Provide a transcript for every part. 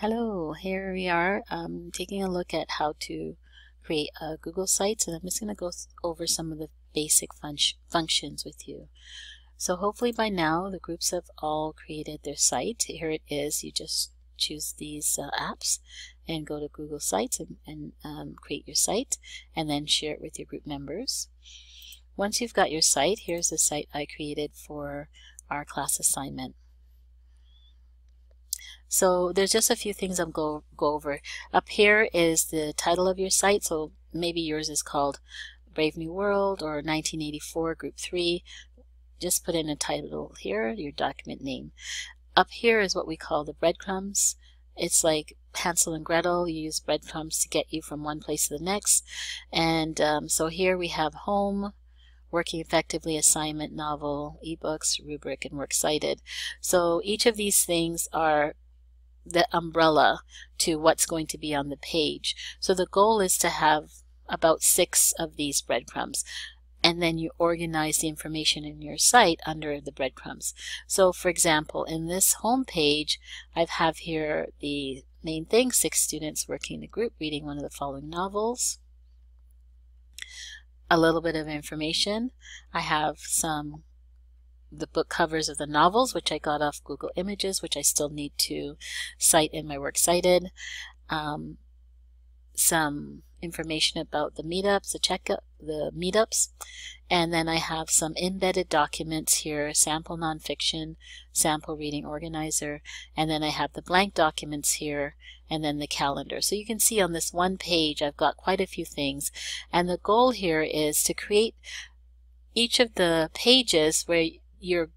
Hello, here we are taking a look at how to create Google Sites, and I'm just going to go over some of the basic functions with you. So hopefully by now the groups have all created their site. Here it is. You just choose these apps and go to Google Sites and create your site, and then share it with your group members. Once you've got your site, here's the site I created for our class assignment. So there's just a few things I'll go over. Up here is the title of your site. So maybe yours is called Brave New World or 1984 Group 3. Just put in a title here, your document name. Up here is what we call the breadcrumbs. It's like Hansel and Gretel. You use breadcrumbs to get you from one place to the next. And so here we have home, working effectively, assignment, novel, ebooks, rubric, and works cited. So each of these things are the umbrella to what's going to be on the page. So the goal is to have about 6 of these breadcrumbs, and then you organize the information in your site under the breadcrumbs. So for example, in this home page, I have here the main thing: 6 students working in a group reading one of the following novels. A little bit of information. I have the book covers of the novels, which I got off Google Images, which I still need to cite in my Works Cited. Some information about the meetups, the meetups, and then I have some embedded documents here: sample nonfiction, sample reading organizer, and then I have the blank documents here, and then the calendar. So you can see on this one page I've got quite a few things, and the goal here is to create each of the pages where your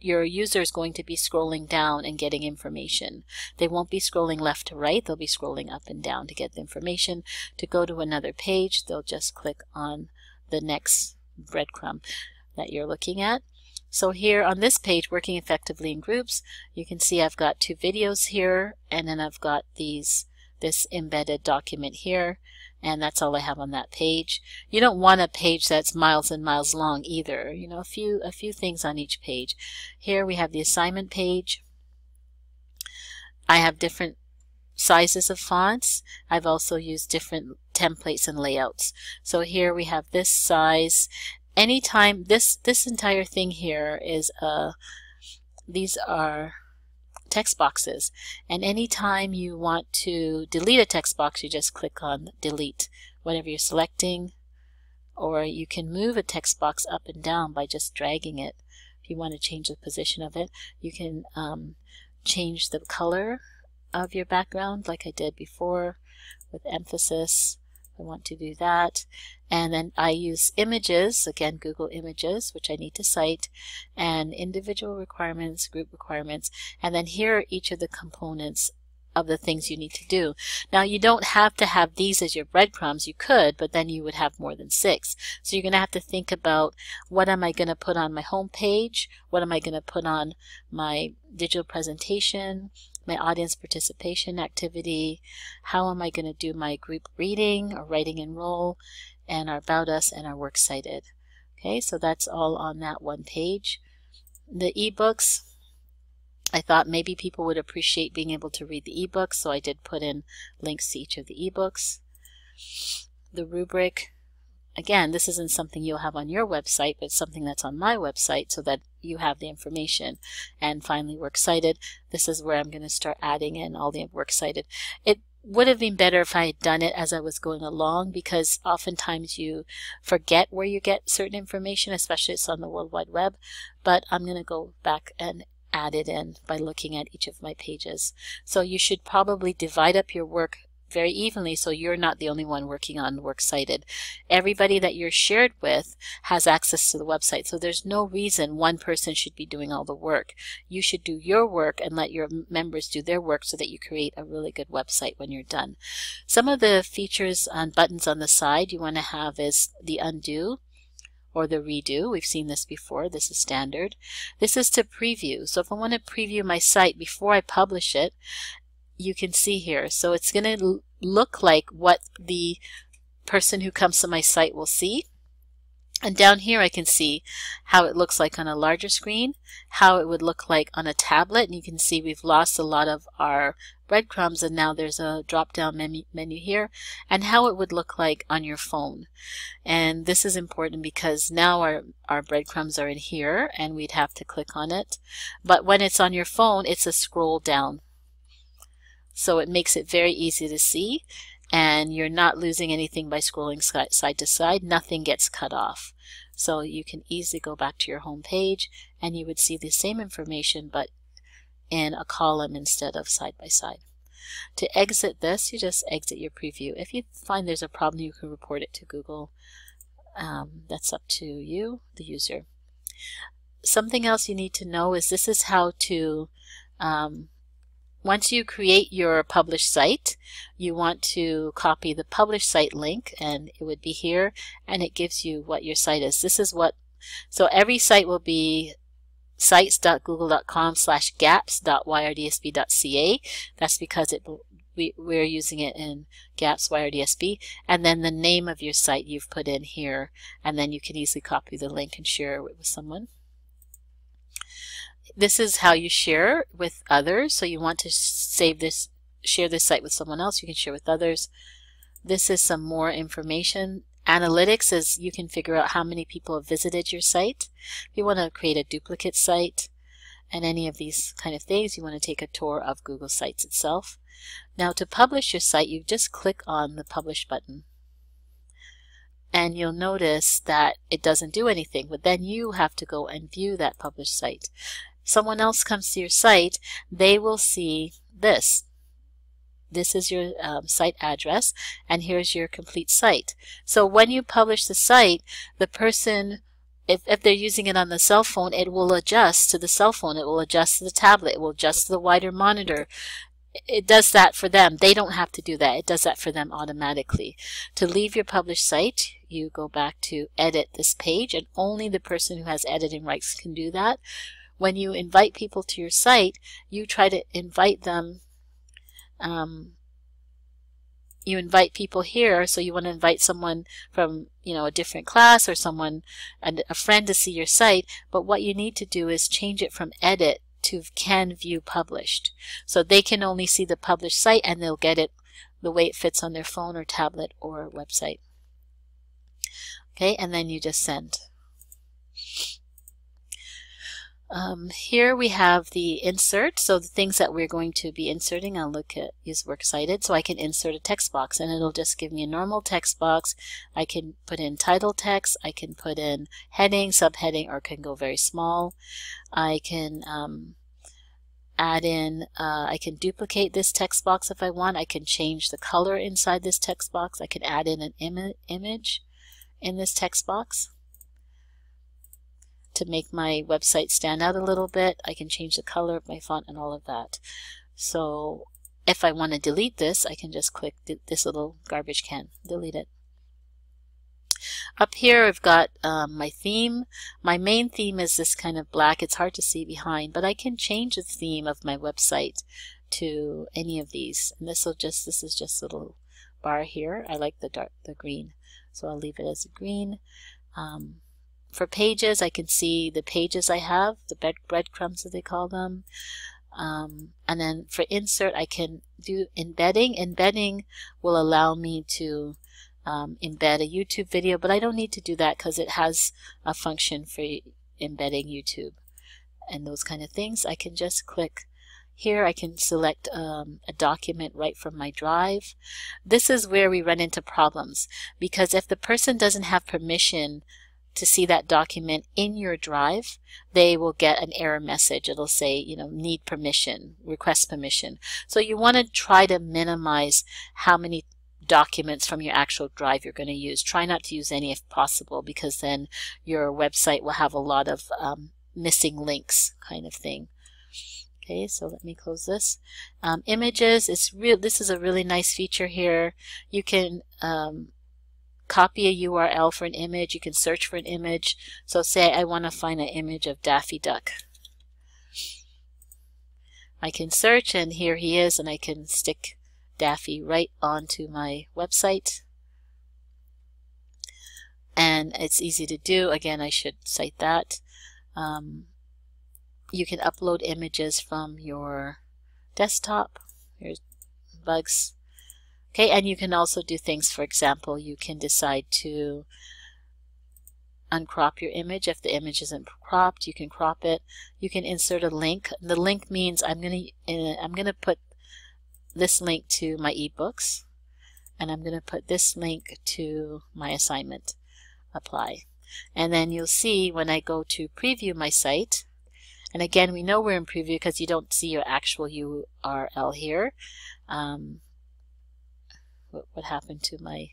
user is going to be scrolling down and getting information. They won't be scrolling left to right, they'll be scrolling up and down to get the information. To go to another page, they'll just click on the next breadcrumb that you're looking at. So here on this page, working effectively in groups, you can see I've got 2 videos here, and then I've got this embedded document here, and that's all I have on that page. You don't want a page that's miles and miles long either. You know, a few things on each page. Here we have the assignment page. I have different sizes of fonts. I've also used different templates and layouts. So here we have this size. Anytime this entire thing here is these are text boxes, and anytime you want to delete a text box, you just click on delete, whatever you're selecting, or you can move a text box up and down by just dragging it. If you want to change the position of it, you can change the color of your background like I did before with emphasis. I want to do that. And then I use images, again Google Images, which I need to cite, and individual requirements, group requirements, and then here are each of the components of the things you need to do. Now you don't have to have these as your breadcrumbs. You could, but then you would have more than 6. So you're going to have to think about, what am I going to put on my home page? What am I going to put on my digital presentation? My audience participation activity? How am I going to do my group reading or writing enroll, and our about us and our works cited? Okay, so that's all on that one page. The ebooks, I thought maybe people would appreciate being able to read the ebooks, so I did put in links to each of the ebooks. The rubric, again, this isn't something you'll have on your website, but it's something that's on my website so that you have the information. And finally, works cited. This is where I'm going to start adding in all the works cited. It would have been better if I had done it as I was going along, because oftentimes you forget where you get certain information, especially if it's on the World Wide Web. But I'm going to go back and add it in by looking at each of my pages. So you should probably divide up your work very evenly, so you're not the only one working on works cited. Everybody that you're shared with has access to the website, so there's no reason one person should be doing all the work. You should do your work and let your members do their work so that you create a really good website when you're done. Some of the features on buttons on the side you want to have is the undo or the redo. We've seen this before. This is standard. This is to preview. So if I want to preview my site before I publish it, you can see here. So it's going to look like what the person who comes to my site will see. And down here I can see how it looks like on a larger screen, how it would look like on a tablet, and you can see we've lost a lot of our breadcrumbs, and now there's a drop-down menu here, and how it would look like on your phone. And this is important because now our breadcrumbs are in here and we'd have to click on it. But when it's on your phone, it's a scroll down. So it makes it very easy to see, and you're not losing anything by scrolling side to side. Nothing gets cut off. So you can easily go back to your home page and you would see the same information but in a column instead of side by side. To exit this, you just exit your preview. If you find there's a problem, you can report it to Google. That's up to you, the user. Something else you need to know is this is how to once you create your published site, you want to copy the published site link, and it would be here, and it gives you what your site is. This is what, so every site will be sites.google.com/gaps.yrdsb.ca. That's because we're using it in GAPS YRDSB, and then the name of your site you've put in here, and then you can easily copy the link and share it with someone. This is how you share with others. So you want to save this, share this site with someone else. You can share with others. This is some more information. Analytics is you can figure out how many people have visited your site. If you want to create a duplicate site and any of these kind of things, you want to take a tour of Google Sites itself. Now to publish your site, you just click on the Publish button. And you'll notice that it doesn't do anything, but then you have to go and view that published site. Someone else comes to your site, they will see this. This is your site address, and here's your complete site. So when you publish the site, the person, if they're using it on the cell phone, it will adjust to the cell phone, it will adjust to the tablet, it will adjust to the wider monitor. It does that for them. They don't have to do that. It does that for them automatically. To leave your published site, you go back to edit this page, and only the person who has editing rights can do that. When you invite people to your site, you try to invite them. You invite people here, so you want to invite someone from a different class or someone, a friend to see your site, but what you need to do is change it from edit to can view published. So they can only see the published site and they'll get it the way it fits on their phone or tablet or website. Okay, and then you just send. Here we have the insert. So the things that we're going to be inserting, I'll look at use Works Cited. So I can insert a text box and it'll just give me a normal text box. I can put in title text, I can put in heading, subheading, or can go very small. I can add in, I can duplicate this text box if I want. I can change the color inside this text box. I can add in an image in this text box. To make my website stand out a little bit, I can change the color of my font and all of that. So if I want to delete this, I can just click this little garbage can, delete it. Up here I've got my theme. My main theme is this kind of black. It's hard to see behind, but I can change the theme of my website to any of these. And this is just a little bar here. I like the green, so I'll leave it as a green. For pages, I can see the pages I have, the breadcrumbs as they call them. And then for insert, I can do embedding. Embedding will allow me to embed a YouTube video, but I don't need to do that because it has a function for embedding YouTube and those kind of things. I can just click here. I can select a document right from my drive. This is where we run into problems, because if the person doesn't have permission to see that document in your drive, they will get an error message. It'll say, need permission, request permission. So you want to try to minimize how many documents from your actual drive you're going to use. Try not to use any if possible, because then your website will have a lot of missing links kind of thing. Okay, so let me close this. Images, this is a really nice feature here. You can copy a URL for an image. You can search for an image. So say I want to find an image of Daffy Duck. I can search, and here he is, and I can stick Daffy right onto my website. and it's easy to do. Again, I should cite that. You can upload images from your desktop. Here's bugs. Okay, and you can also do things, for example, you can decide to uncrop your image. If the image isn't cropped, you can crop it. You can insert a link. The link means I'm gonna put this link to my ebooks, and I'm gonna put this link to my assignment. Apply. And then you'll see when I go to preview my site, and again, we know we're in preview because you don't see your actual URL here. What happened to my...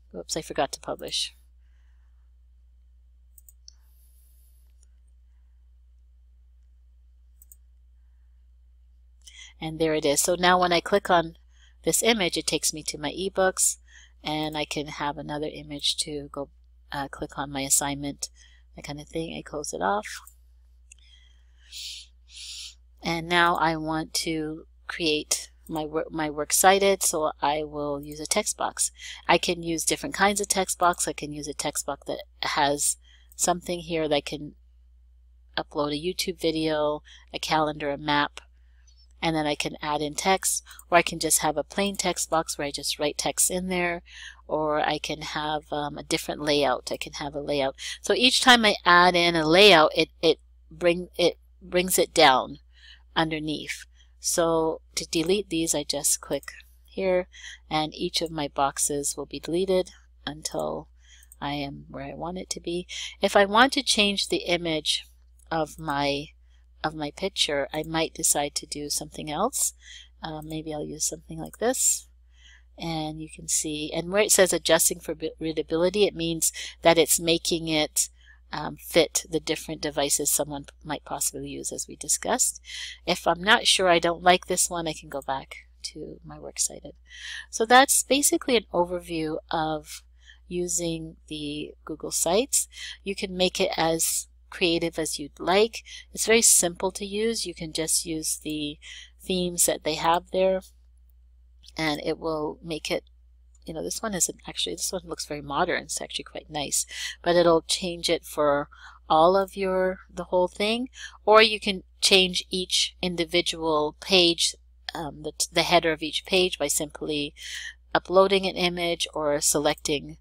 Whoops, I forgot to publish. And there it is. So now when I click on this image, it takes me to my ebooks, and I can have another image to go click on my assignment, that kind of thing. I close it off. And now I want to create my works cited, so I will use a text box. I can use different kinds of text box. I can use a text box that has something here that I can upload a YouTube video, a calendar, a map, and then I can add in text, or I can just have a plain text box where I just write text in there, or I can have a different layout. I can have a layout. So each time I add in a layout, it brings it down underneath. So to delete these, I just click here, and each of my boxes will be deleted until I am where I want it to be. If I want to change the image of my picture, I might decide to do something else. Maybe I'll use something like this, and you can see, and where it says adjusting for readability, it means that it's making it fit the different devices someone might possibly use, as we discussed. If I'm not sure, I don't like this one, I can go back to my works cited. So that's basically an overview of using the Google Sites. You can make it as creative as you'd like. It's very simple to use. You can just use the themes that they have there, and it will make it, you know, this one isn't actually, this one looks very modern. It's actually quite nice, but it'll change it for all of the whole thing, or you can change each individual page, the header of each page, by simply uploading an image or selecting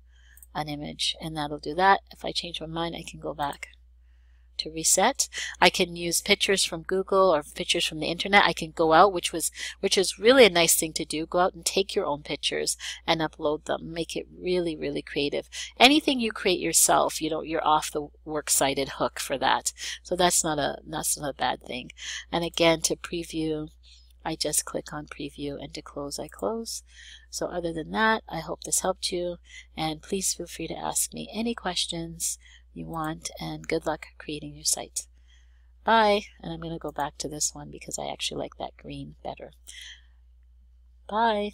an image, and that'll do that. If I change my mind, I can go back to reset. I can use pictures from Google or pictures from the internet. I can go out, which is really a nice thing to do. Go out and take your own pictures and upload them. Make it really, really creative. Anything you create yourself, you know, you're off the works cited hook for that. So that's not a bad thing. And again, to preview, I just click on preview, and to close, I close. So other than that, I hope this helped you, and please feel free to ask me any questions you want, and good luck creating your site. Bye. And I'm going to go back to this one because I actually like that green better. Bye.